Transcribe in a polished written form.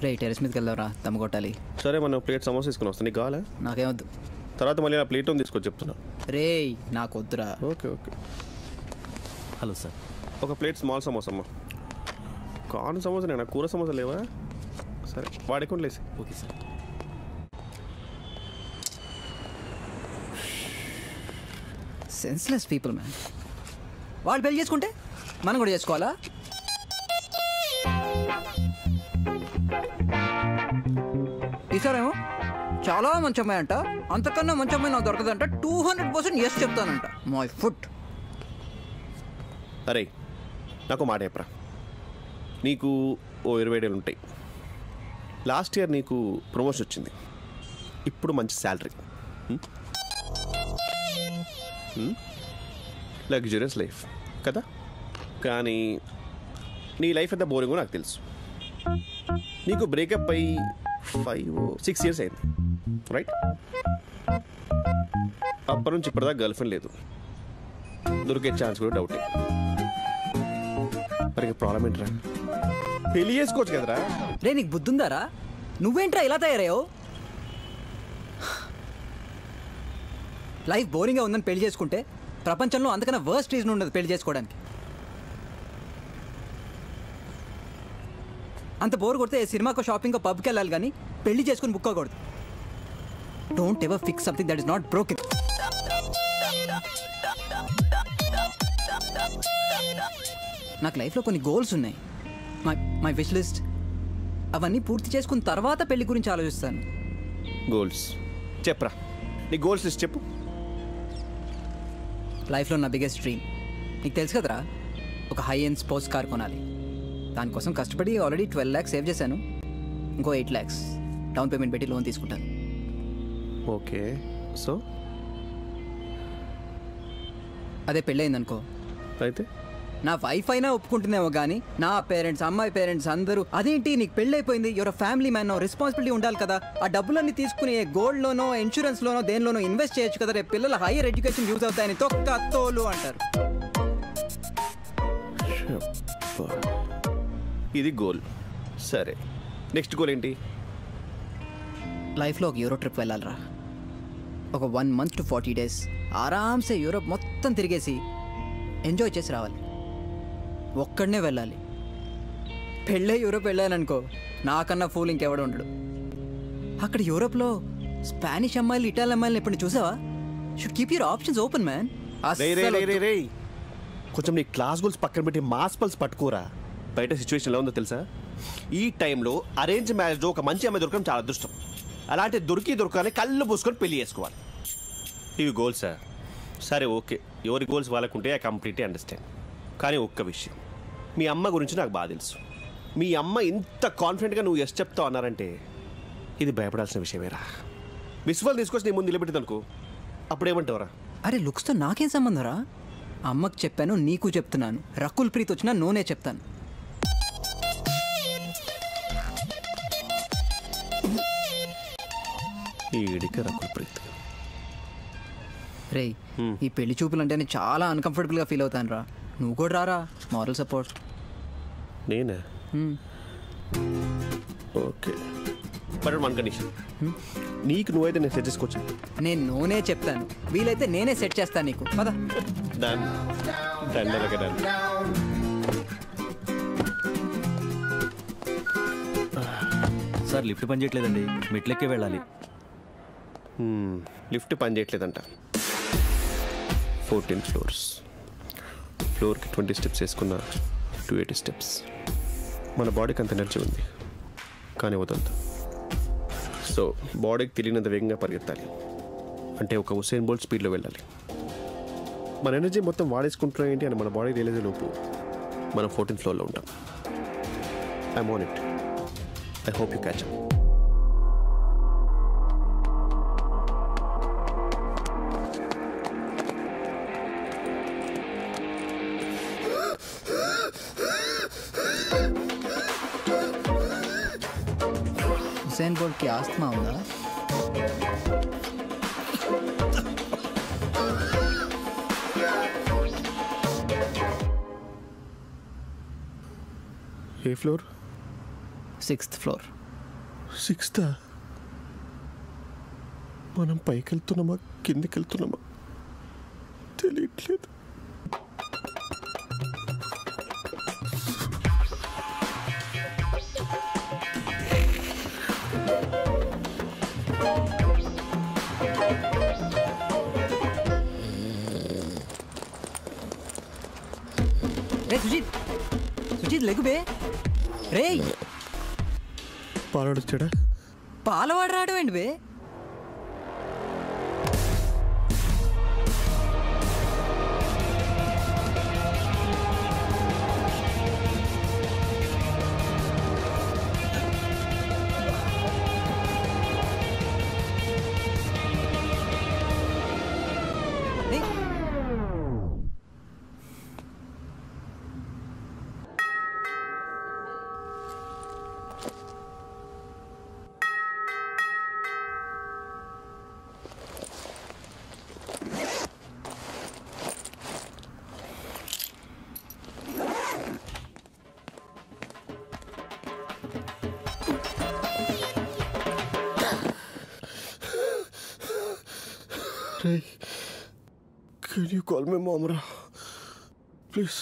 రే terrace మీదకి వెళ్దాంరా, దమ్ము కొట్టాలి. సరే మనం ప్లేట్ సమోసా తీసుకుని వస్తాను. నీకు కావాలా? నాకేమొద్దు. తర్వాత మళ్ళీ నా ప్లేట్ తీసుకొచ్చి చెప్తున్నా. రే నాకు వద్దురా. Okay okay. హలో సార్, ఒక ప్లేట్ స్మాల్ సమోసా అమ్మా. కార్న్ సమోసా నేను కూర సమోసా లేవా? సరే వాడి అకౌంట్ లేసి. Okay sir. Senseless people man. వాళ్ళు పెళ్లి చేసుకుంటే మనం కూడా చేసుకోవాలా? ఈసారేమో చాలా మంచి అమ్మాయి అంట, అంతకన్నా మంచి అమ్మాయి నాకు దొరకదంట. 200% ఎస్ చెప్తానంట. My food. అరే నాకు మాట చెప్పరా, నీకు ఓ 20 ఏళ్ళు ఉంటాయి. లాస్ట్ ఇయర్ నీకు ప్రమోషన్ వచ్చింది, ఇప్పుడు మంచి శాలరీ, లగ్జరియస్ లైఫ్ కదా. కానీ నీ లైఫ్ ఎంత బోరింగో నాకు తెలుసు. నీకు బ్రేకప్ అయ్యి 5-6 ఇయర్స్ అయింది, రైట్? అప్పటి నుంచి ఇప్పటిదాకా గర్ల్ ఫ్రెండ్ లేదు, దొరికే ఛాన్స్ కూడా డౌటే. మరి ప్రాబ్లం ఏంట్రా? పెళ్లి చేసుకోవచ్చు కదరా. రే నీకు బుద్ధుందారా? నువ్వేంట్రా ఇలా తయారయ్యావు? లైఫ్ బోరింగ్గా ఉందని పెళ్లి చేసుకుంటే ప్రపంచంలో అంతకన్నా వర్స్ట్ రీజన్ ఉండదు పెళ్లి చేసుకోవడానికి. అంత బోర్ కొడితే సినిమాకో షాపింగ్కో పబ్కి వెళ్ళాలి కానీ పెళ్లి చేసుకుని బుక్ అవ్వకూడదు. Don't ever fix something that is not broken. నాకు లైఫ్లో కొన్ని గోల్స్ ఉన్నాయి, మై విష్ లిస్ట్. అవన్నీ పూర్తి చేసుకున్న తర్వాత పెళ్లి గురించి ఆలోచిస్తాను. గోల్స్ చెప్పరా, నీ గోల్స్ లిస్ట్ చెప్పు. లైఫ్లో నా బిగ్గెస్ట్ డ్రీమ్ నీకు తెలుసు కదరా, ఒక హై ఎండ్ స్పోర్ట్స్ కార్ కొనాలి. దానికోసం కష్టపడి ఆల్రెడీ 12 lakhs సేవ్ చేశాను. ఇంకో 8 lakhs డౌన్ పేమెంట్ పెట్టి లోన్ తీసుకుంటాను. ఓకే, సో అదే పెళ్ళయిందనుకో, అయితే నా వైఫ్ అయినా ఒప్పుకుంటుందేమో కానీ నా పేరెంట్స్, అమ్మాయి పేరెంట్స్ అందరూ అదేంటి నీకు పెళ్ళైపోయింది, యువర్ ఫ్యామిలీ మ్యాన్, రెస్పాన్సిబిలిటీ ఉండాలి కదా, ఆ డబ్బులన్నీ తీసుకుని గోల్డ్లోనో ఇన్సూరెన్స్లోనో దేనిలోనో ఇన్వెస్ట్ చేయొచ్చు కదా, రేపు పిల్లల హైయర్ ఎడ్యుకేషన్ యూజ్ అవుతాయని తొక్క తోలు అంటారు. ఇది గోల్. సరే నెక్స్ట్ గోల్ ఏంటి? లైఫ్లో ఒక యూరోప్ ట్రిప్ వెళ్ళాలరా. ఒక 1 month to 40 days ఆరామ్సే యూరోప్ మొత్తం తిరిగేసి ఎంజాయ్ చేసి రావాలి. ఒక్కడనే వెళ్ళాలి. పెళ్ళే యూరోప్ వెళ్ళాననుకో, నాకన్నా ఫూల్ ఇంకెవడు ఉండడు. అక్కడ యూరోప్లో స్పానిష్ అమ్మాయిలు, ఇటాలియన్ అమ్మాయిలు ఎప్పుడు చూసావా? Should keep your options open man. కొంచెం నీ క్లాస్ గోల్స్ పక్కన పెట్టి మాస్ పల్స్ పట్టుకోరా. బయట సిచ్యువేషన్ ఎలా ఉందో తెలుసా? ఈ టైంలో అరేంజ్ మ్యారేజ్లో ఒక మంచి అమ్మాయి దొరకడం చాలా అదృష్టం. అలాంటి దొరకాలని కళ్ళు పూసుకొని పెళ్లి చేసుకోవాలి. ఇవి గోల్స్ సార్. సరే ఓకే, ఎవరి గోల్స్ వాళ్ళకుంటే ఐ కంప్లీట్లీ అండర్స్టాండ్. కానీ ఒక్క విషయం, మీ అమ్మ గురించి నాకు బాగా తెలుసు. మీ అమ్మ ఇంత కాన్ఫిడెంట్గా నువ్వు ఎస్ చెప్తావు అన్నారంటే ఇది భయపడాల్సిన విషయమేరా. విశ్వాలు తీసుకొచ్చి నీ ముందు నిలబెట్టింది అనుకో, అప్పుడేమంటావురా? అరే లుక్స్తో నాకేం సంబంధం రా? అమ్మకు చెప్పాను, నీకు చెప్తున్నాను. రకుల్ ప్రీత్ వచ్చినా నోనే చెప్తాను. ఈడిక రకుల్ ప్రీత్. రే ఈ పెళ్లి చూపులు అంటే నేను చాలా అన్కంఫర్టబుల్గా ఫీల్ అవుతాను రా. నువ్వు కూడా రారా, మారల్ సపోర్ట్. నేనా? Okay, but one condition. నీకు నువ్వైతే నేను సెట్ చేసుకోవచ్చు. నేను నోనే చెప్తాను, వీలైతే నేనే సెట్ చేస్తాను నీకు. పదా done done done. Sir lift పని చేయట్లేదండి, మెట్లెక్కే వెళ్ళాలి. లిఫ్ట్ పని చేయట్లేదంట. 14 floors. ఫ్లోర్కి 20 steps వేసుకున్న 280 steps. మన బాడీకి అంత ఎనర్జీ ఉంది కానీ వదలదు. సో బాడీకి తెలియనంత వేగంగా పరిగెత్తాలి. అంటే ఒక ఉసేన్ బోల్ట్ స్పీడ్లో వెళ్ళాలి. మన ఎనర్జీ మొత్తం వాడేసుకుంటున్నాం ఏంటి అని మన బాడీ రియలైజ్ లోపు మనం 14th floorలో ఉంటాం. I'm on it. I hope you catch up. Usain బోల్ట్కి ఆస్తమా ఉందా? ఏ ఫ్లోర్? 6th floor. 6th. మనం పైకి వెళ్తున్నామా కిందికి వెళ్తున్నామా తెలియట్లేదు. రే సుజిత్, సుజిత్ లెగు బే. రే పాలాడు వచ్చాడా? పాలవాడు రావడం ఏంటి బే? Ray, can you call me Momra? Please.